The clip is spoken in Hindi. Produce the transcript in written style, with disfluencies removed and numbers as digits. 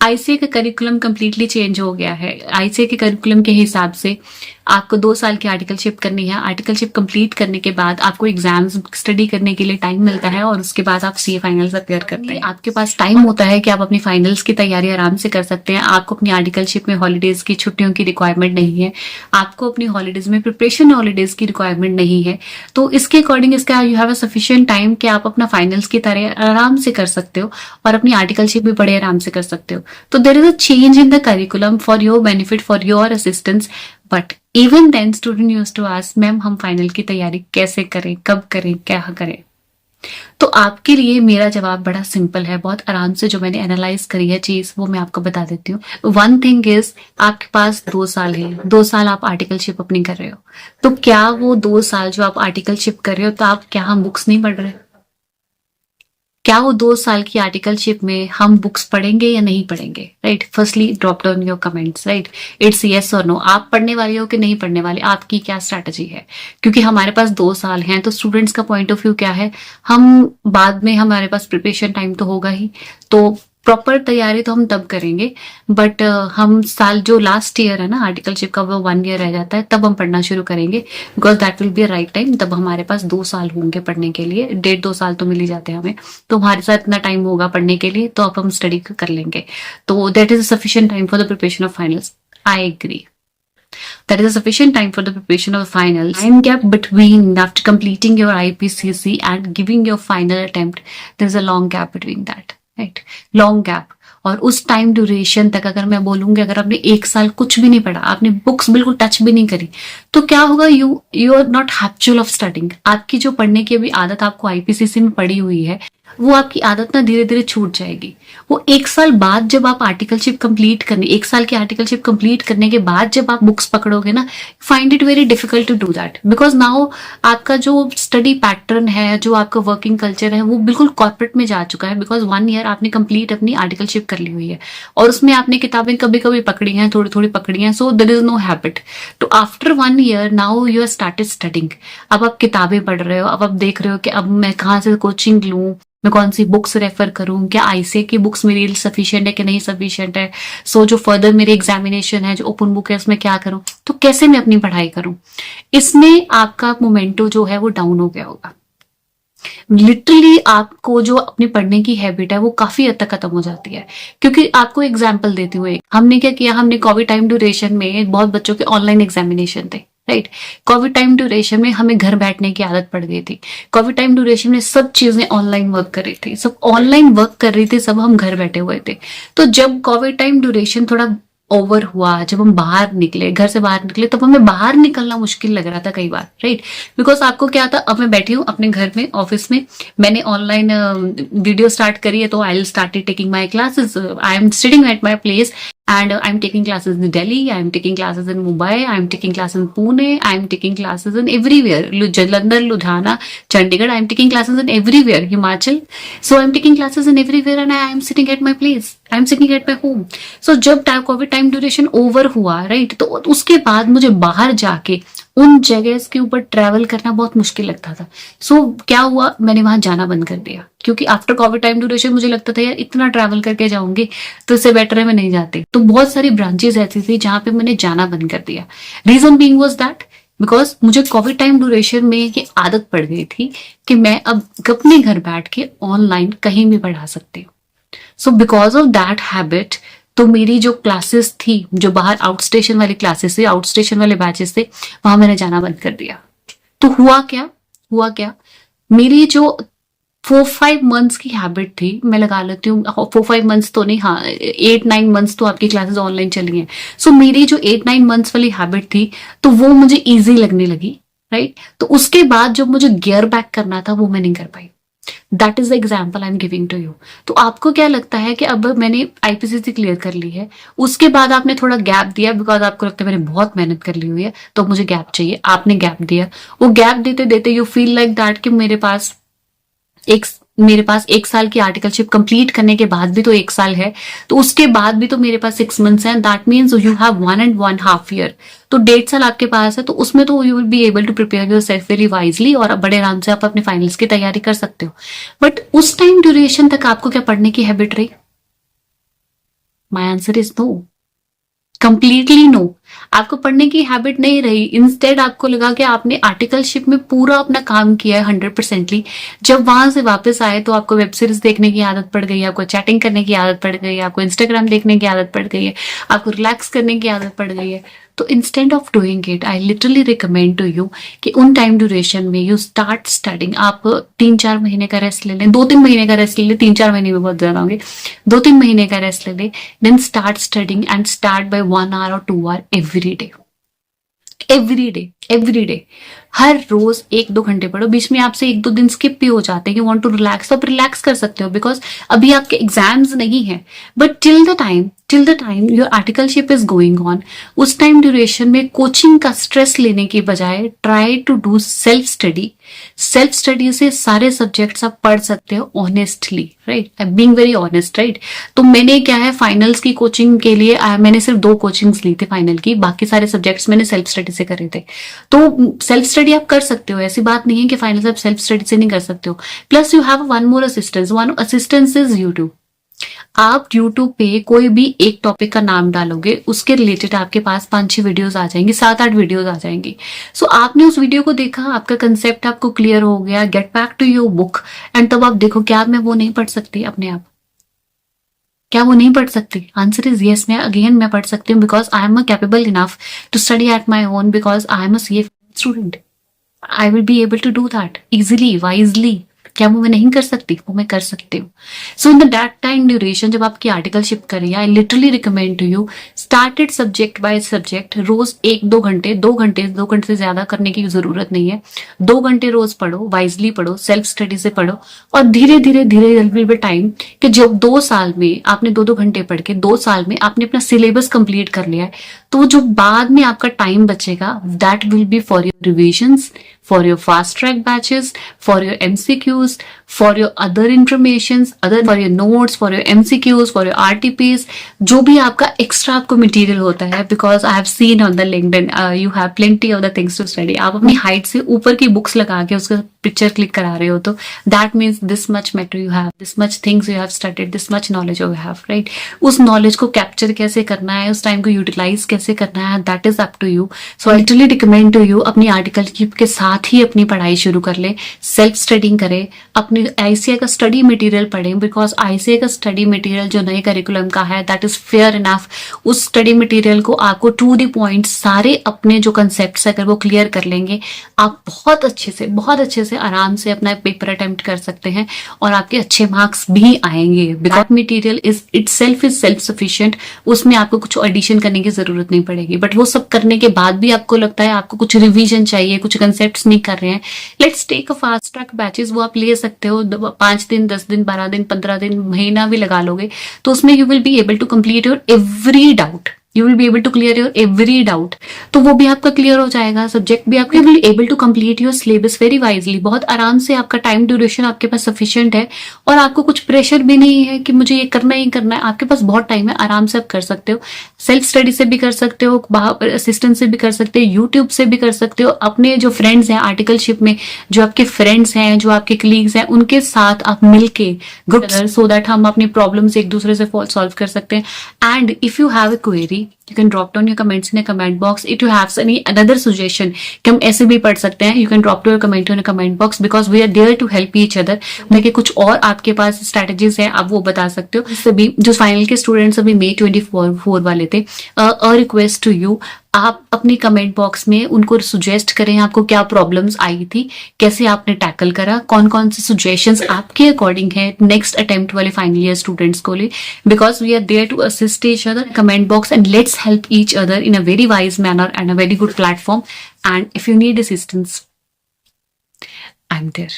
आईसीए का करिकुलम कम्प्लीटली चेंज हो गया है। आईसीए के करिकुलम के हिसाब से आपको 2 साल की आर्टिकलशिप करनी है। आर्टिकलशिप कंप्लीट करने के बाद आपको एग्जाम्स स्टडी करने के लिए टाइम मिलता है और उसके बाद आप सीए फाइनल्स अपेयर करते हैं। आपके पास टाइम होता है कि आप अपनी फाइनल्स की तैयारी आराम से कर सकते हैं। आपको अपनी आर्टिकलशिप में हॉलीडेज की छुट्टियों की रिक्वायरमेंट नहीं है। आपको अपनी हॉलीडेज में प्रिपरेशन हॉलीडेज की रिक्वायरमेंट नहीं है। तो इसके अकॉर्डिंग इसका you have a sufficient time कि आप अपना फाइनल्स की तरह आराम से कर सकते हो और अपनी आर्टिकलशिप भी बड़े आराम से कर सकते हो। तो there is a change in the curriculum for your benefit, for your assistance, but even then student used to ask ma'am हम फाइनल की तैयारी कैसे करें, कब करें, क्या करें। तो आपके लिए मेरा जवाब बड़ा सिंपल है, बहुत आराम से जो मैंने एनालाइज करी है चीज वो मैं आपको बता देती हूँ। वन थिंग इज आपके पास 2 साल है, 2 साल आप आर्टिकलशिप अपनी कर रहे हो, तो क्या वो 2 साल जो आप आर्टिकलशिप कर रहे हो तो आप क्या हम बुक्स नहीं पढ़ रहे? क्या वो 2 साल की आर्टिकलशिप में हम बुक्स पढ़ेंगे या नहीं पढ़ेंगे? Right, firstly drop down your comments. Right, it's yes और नो। आप पढ़ने वाले हो कि नहीं पढ़ने वाले, आपकी क्या स्ट्रैटेजी है? क्योंकि हमारे पास 2 साल हैं तो स्टूडेंट्स का पॉइंट ऑफ व्यू क्या है, हम बाद में हमारे पास प्रिपरेशन टाइम तो होगा ही, तो प्रॉपर तैयारी तो हम तब करेंगे, बट हम साल जो लास्ट ईयर है ना आर्टिकलशिप का वो 1 ईयर रह जाता है तब हम पढ़ना शुरू करेंगे, because that will be right time. तब हमारे पास 2 साल होंगे पढ़ने के लिए, 1.5-2 साल तो मिल ही जाते हैं हमें, तो हमारे साथ इतना टाइम होगा पढ़ने के लिए, तो अब हम स्टडी कर लेंगे। तो that is sufficient time for the preparation of finals. I agree, that is a sufficient time for the preparation of the finals. Time gap between after completing your IPCC and giving your final attempt, there is a long gap between that, right? Long gap. और उस टाइम ड्यूरेशन तक अगर मैं बोलूंगी, अगर आपने 1 साल कुछ भी नहीं पढ़ा, आपने बुक्स बिल्कुल टच भी नहीं करी, तो क्या होगा? You are not habitual of studying. आपकी जो पढ़ने की अभी आदत आपको आईपीसीसी में पड़ी हुई है, वो आपकी आदत ना धीरे धीरे छूट जाएगी। वो 1 साल बाद जब आप आर्टिकलशिप कंप्लीट करने, 1 साल की आर्टिकलशिप कंप्लीट करने के बाद जब आप बुक्स पकड़ोगे ना, find it very difficult to do that, because now आपका जो स्टडी पैटर्न है, जो आपका वर्किंग कल्चर है, वो बिल्कुल कॉर्पोरेट में जा चुका है। बिकॉज 1 ईयर आपने कंप्लीट अपनी आर्टिकलशिप कर ली हुई है और उसमें आपने किताबें कभी कभी पकड़ी हैं, थोड़ी थोड़ी पकड़ी हैं, so there is no habit. तो after 1 year now you are started studying. अब आप किताबें पढ़ रहे हो, अब आप देख रहे हो कि अब मैं कहाँ से कोचिंग लूँ, मैं कौन सी बुक्स रेफर करूं, क्या आईसीए की बुक्स मेरे लिए सफिशिएंट है कि नहीं सफिशिएंट है, सो जो फर्दर मेरी एग्जामिनेशन है, जो ओपन बुक है, उसमें क्या करूं, तो कैसे मैं अपनी पढ़ाई करूं। इसमें आपका मोमेंटो जो है वो डाउन हो गया होगा। लिटरली आपको जो अपनी पढ़ने की हैबिट है वो काफी हद तक खत्म हो जाती है। क्योंकि आपको एग्जाम्पल देती हूँ, हमने क्या किया, हमने कोविड टाइम ड्यूरेशन में बहुत बच्चों के ऑनलाइन एग्जामिनेशन थे। राइट, कोविड टाइम ड्यूरेशन में हमें घर बैठने की आदत पड़ गई थी। कोविड टाइम ड्यूरेशन में सब चीजें ऑनलाइन वर्क कर रही थी, सब ऑनलाइन वर्क कर रही थी, सब हम घर बैठे हुए थे। तो जब कोविड टाइम ड्यूरेशन थोड़ा ओवर हुआ, जब हम बाहर निकले, घर से बाहर निकले, तब हमें बाहर निकलना मुश्किल लग रहा था कई बार। राइट, बिकॉज आपको क्या था, अब मैं बैठी हूँ अपने घर में, ऑफिस में, मैंने ऑनलाइन वीडियो स्टार्ट करी है, तो I will started taking my classes. I am sitting at my place and I'm taking classes in Delhi, I'm taking classes in Mumbai, I'm taking classes in Pune, I'm taking classes in everywhere, Jalandhar, Ludhiana, Chandigarh, I'm taking classes in everywhere, Himachal, so I'm taking classes in everywhere and I am sitting at my place, I'm sitting at my home. So जब कोविड टाइम ड्यूरेशन ओवर हुआ, राइट, तो उसके बाद मुझे बाहर जाके उन जगह के ऊपर ट्रैवल करना बहुत मुश्किल लगता था। सो क्या हुआ, मैंने वहां जाना बंद कर दिया, क्योंकि आफ्टर कोविड टाइम ड्यूरेशन मुझे लगता था यार इतना ट्रैवल करके जाऊंगी तो इससे बेटर है मैं नहीं जाती। तो बहुत सारी ब्रांचेस ऐसी थी जहां पे मैंने जाना बंद कर दिया। Reason being was that because मुझे कोविड टाइम ड्यूरेशन में ये आदत पड़ गई थी कि मैं अब अपने घर बैठ के ऑनलाइन कहीं भी पढ़ा सकती हूँ। So because of that habit, तो मेरी जो क्लासेस थी, जो बाहर आउट स्टेशन वाली क्लासेस थी, आउट स्टेशन वाले बैचेस थे, वहां मैंने जाना बंद कर दिया। तो हुआ क्या, मेरी जो 4-5 मंथ्स की हैबिट थी, मैं लगा लेती हूँ 4-5 मंथ्स तो नहीं, हाँ 8-9 मंथ्स तो आपकी क्लासेस ऑनलाइन चली हैं। सो मेरी जो 8-9 मंथ्स वाली हैबिट थी, तो वो मुझे ईजी लगने लगी। राइट, तो उसके बाद जो मुझे गियर बैक करना था वो मैं नहीं कर पाई। That is the example I am giving to you. तो आपको क्या लगता है कि अब मैंने आईपीसीसी क्लियर कर ली है, उसके बाद आपने थोड़ा गैप दिया, बिकॉज आपको लगता है मैंने बहुत मेहनत कर ली हुई है तो मुझे गैप चाहिए, आपने गैप दिया। वो गैप देते देते यू फील लाइक दैट कि मेरे पास 1 साल की आर्टिकलशिप कंप्लीट करने के बाद भी तो 1 साल है, तो उसके बाद भी तो मेरे पास 6 मंथ्स हैं। That means you have 1.5 year, तो 1.5 साल आपके पास है। तो उसमें तो you will be able to prepare yourself very wisely और बड़े आराम से आप अपने फाइनल्स की तैयारी कर सकते हो। बट उस टाइम ड्यूरेशन तक आपको क्या पढ़ने की हैबिट रही? My answer is no, completely no. आपको पढ़ने की हैबिट नहीं रही, इंस्टेड आपको लगा कि आपने आर्टिकलशिप में पूरा अपना काम किया है 100%। जब वहां से वापस आए तो आपको वेब सीरीज देखने की आदत पड़ गई, आपको चैटिंग करने की आदत पड़ गई, आपको इंस्टाग्राम देखने की आदत पड़ गई है, आपको रिलैक्स करने की आदत पड़ गई है। तो instead of doing it, I literally recommend to you कि उन टाइम ड्यूरेशन में यू स्टार्ट स्टडिंग। आप 3-4 महीने का रेस्ट ले लें, 2-3 महीने का रेस्ट ले लें, 3-4 महीने में बहुत ज्यादा होंगे, 2-3 महीने का रेस्ट ले लें, then start studying and start by 1 hour और 2 hour every day. Every day हर रोज 1-2 घंटे पढ़ो। बीच में आपसे 1-2 दिन स्किप भी हो जाते हैं, यू वांट टू रिलैक्स, तो आप रिलैक्स कर सकते हो, बिकॉज अभी आपके एग्जाम्स नहीं है। But till the time your articleship is going on, उस टाइम ड्यूरेशन में कोचिंग का स्ट्रेस लेने की बजाय try to do self study. Self study से सारे सब्जेक्ट्स आप पढ़ सकते हो honestly, right, I am being very honest, right. तो मैंने क्या है, फाइनल्स की कोचिंग के लिए मैंने सिर्फ 2 कोचिंग्स ली थी फाइनल की, बाकी सारे सब्जेक्ट्स मैंने सेल्फ स्टडी से करे थे। तो सेल्फ स्टडी आप कर सकते हो, ऐसी बात नहीं है कि फाइनल आप सेल्फ स्टडी से नहीं कर सकते हो। Plus you have one more assistance, one assistance is YouTube. आप YouTube पे कोई भी एक टॉपिक का नाम डालोगे, उसके रिलेटेड आपके पास 5-6 वीडियोस आ जाएंगी, 7-8 वीडियोस आ जाएंगी। सो आपने उस वीडियो को देखा, आपका कंसेप्ट आपको क्लियर हो गया, get back to your book and तब आप देखो क्या मैं वो नहीं पढ़ सकती अपने आप, क्या वो नहीं पढ़ सकती? आंसर इज यस, मैं पढ़ सकती हूँ, because I am capable enough to study at my own, because I am a CA student. I will be able to do that easily, wisely. क्या वो मैं नहीं कर सकती? वो मैं कर सकती हूँ। So in that time duration जब आपकी आर्टिकलशिप करिए, I literally recommend to you started subject by subject, रोज 1-2 घंटे, 2 घंटे से ज्यादा करने की जरूरत नहीं है। 2 घंटे रोज पढ़ो, वाइजली पढ़ो, सेल्फ स्टडी से पढ़ो, और धीरे धीरे टाइम कि जब 2 साल में आपने 2-2 घंटे पढ़ के 2 साल में आपने अपना सिलेबस कंप्लीट कर लिया है, तो जो बाद में आपका टाइम बचेगा that will be for your revisions, for your fast track batches, for your MCQs, for your other informations, for your notes, for your MCQs, for your RTPs, जो भी आपका एक्स्ट्रा आपको मटेरियल होता है, because I have seen on the LinkedIn you have plenty of the things to study। आप अपनी हाइट से ऊपर की बुक्स लगा के उसका पिक्चर क्लिक करा रहे हो, तो that means this much matter you have, this much things you have studied, this much knowledge you have, right? उस नॉलेज को कैप्चर कैसे करना है, उस टाइम को यूटिलाइज कैसे करना है, that is up to you। So I literally recommend to you अपनी आर्टिकलशिप के साथ ही अपनी पढ़ाई शुरू कर ले, सेल्फ स्टडिंग करें, अपने ICA का स्टडी मटेरियल पढ़ें, बिकॉज ICA का स्टडी मटेरियल जो नए करिकुलम का है दैट इज फेयर इनफ। उस स्टडी मटेरियल को आपको टू द पॉइंट सारे अपने जो कंसेप्ट्स अगर वो क्लियर कर लेंगे, आप बहुत अच्छे से आराम से अपना पेपर अटेम्प्ट कर सकते हैं और आपके अच्छे मार्क्स भी आएंगे, because material is itself is self sufficient. उसमें आपको कुछ एडिशन करने की जरूरत नहीं पड़ेगी। बट वो सब करने के बाद भी आपको लगता है आपको कुछ रिवीजन चाहिए, कुछ कंसेप्ट्स नहीं कर रहे हैं, let's take a fast track batches, वो आप ले सकते हो। 5 दिन, 10 दिन, 12 दिन, 15 दिन, महीना भी लगा लोगे तो उसमें you will be able to complete your every doubt, you will be able to clear your every doubt. तो वो भी आपका क्लियर हो जाएगा, सब्जेक्ट भी आपके will able to complete your syllabus very wisely. बहुत आराम से आपका टाइम ड्यूरेशन आपके पास सफिशिएंट है और आपको कुछ प्रेशर भी नहीं है कि मुझे ये करना ही करना है। आपके पास बहुत टाइम है, आराम से आप कर सकते हो। सेल्फ स्टडी से भी कर सकते हो, असिस्टेंट से भी कर सकते हो, यूट्यूब से भी कर सकते हो। अपने जो फ्रेंड्स हैं आर्टिकलशिप में, जो आपके फ्रेंड्स हैं, जो आपके कलीग्स हैं, उनके साथ आप मिलके ग्रुप, सो दैट हम अपनी प्रॉब्लम्स एक दूसरे से सॉल्व कर सकते हैं। And if you have a query you can drop down your comments in a comment box. If you have any another suggestion कि हम ऐसे भी पढ़ सकते हैं, you can drop to your comment in a comment box because we are there to help each other। देखिए कुछ और आपके पास स्ट्रेटजीज हैं, आप वो बता सकते हो। सभी जो फाइनल के स्टूडेंट्स अभी May 24 वाले थे, a request to you, आप अपनी कमेंट बॉक्स में उनको सुजेस्ट करें आपको क्या प्रॉब्लम्स आई थी, कैसे आपने टैकल करा, कौन कौन से सुजेशंस आपके अकॉर्डिंग है नेक्स्ट अटेम्प्ट वाले फाइनल ईयर स्टूडेंट्स को लिए, because we are there to assist each other. Comment box and let's help each other in a very wise manner and a very good platform, and if you need assistance, I'm there.